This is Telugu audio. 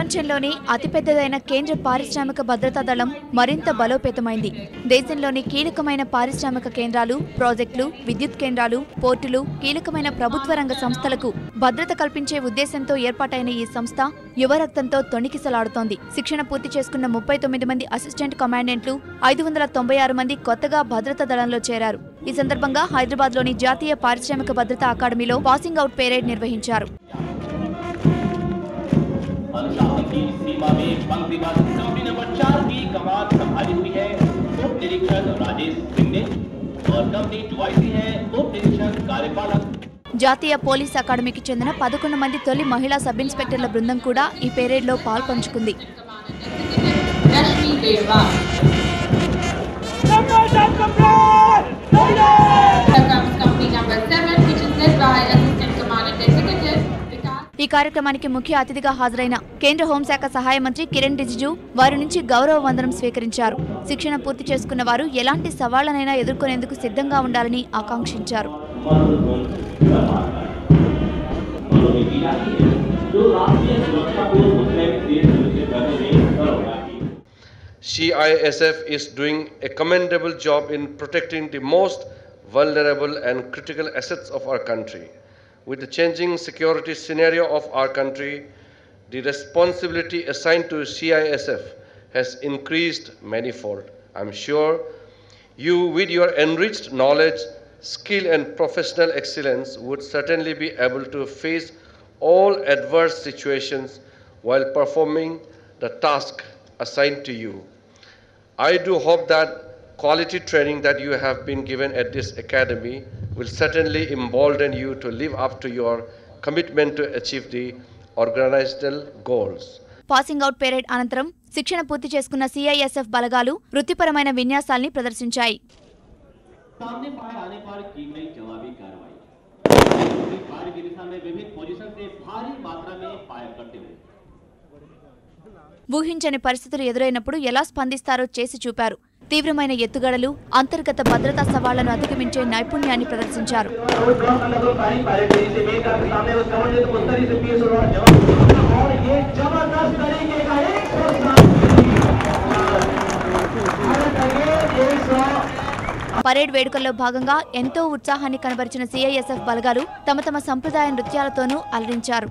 ప్రపంచంలోని అతిపెద్దదైన కేంద్ర పారిశ్రామిక భద్రతా దళం మరింత బలోపేతమైంది. దేశంలోని కీలకమైన పారిశ్రామిక కేంద్రాలు, ప్రాజెక్టులు, విద్యుత్ కేంద్రాలు, పోర్టులు, కీలకమైన ప్రభుత్వ రంగ సంస్థలకు భద్రత కల్పించే ఉద్దేశంతో ఏర్పాటైన ఈ సంస్థ యువరక్తంతో తొణికిసలాడుతోంది. శిక్షణ పూర్తి చేసుకున్న 39 మంది అసిస్టెంట్ కమాండెంట్లు, 596 మంది కొత్తగా భద్రతా దళంలో చేరారు. ఈ సందర్భంగా హైదరాబాద్లోని జాతీయ పారిశ్రామిక భద్రతా అకాడమీలో పాసింగ్ అవుట్ పేరేడ్ నిర్వహించారు. सीमा में पंक्तिबद्ध कंपनी नंबर 4 की कमान संभाली हुई है उप निरीक्षक राजेश सिंह ने और कंपनी 2 है उप निरीक्षक कार्यपालक. జాతీయ పోలీస్ అకాడమీకి చెందిన 11 మంది తొలి మహిళా సబ్ ఇన్స్పెక్టర్ల బృందం కూడా ఈ పేరేడ్లో పాల్పంచుకుంది. ఈ కార్యక్రమానికి ముఖ్య అతిథిగా హాజరైన కేంద్ర హోంశాఖ సహాయ మంత్రి కిరణ్ రిజిజు వారి నుంచి గౌరవ వందనం స్వీకరించారు. శిక్షణ పూర్తి చేసుకున్న వారు ఎలాంటి సవాళ్లనైనా ఎదుర్కొనేందుకు సిద్ధంగా ఉండాలని ఆకాంక్షించారు. CISF is doing a commendable job in protecting the most vulnerable and critical assets of our country. With the changing security scenario of our country, the responsibility assigned to CISF has increased manifold. I'm sure you, with your enriched knowledge, skill and professional excellence, would certainly be able to face all adverse situations while performing the task assigned to you. I do hope that quality training that you have been given at this academy will certainly embolden you to live up to your commitment to achieve the organizational goals. Passing out parade అనంతరం శిక్షణ పూర్తి చేసుకున్న సిఐఎస్ఎఫ్ బలగాలు వృత్తిపరమైన విన్యాసాల్ని ప్రదర్శించాయి. ఊహించని పరిస్థితులు ఎదురైనప్పుడు ఎలా స్పందిస్తారో చేసి చూపారు. తీవ్రమైన ఎత్తుగడలు, అంతర్గత భద్రతా సవాళ్లను అధిగమించే నైపుణ్యాన్ని ప్రదర్శించారు. పరేడ్ వేడుకల్లో భాగంగా ఎంతో ఉత్సాహాన్ని కనబరిచిన సిఐఎస్ఎఫ్ బలగాలు తమ సంప్రదాయ నృత్యాలతోనూ అలరించారు.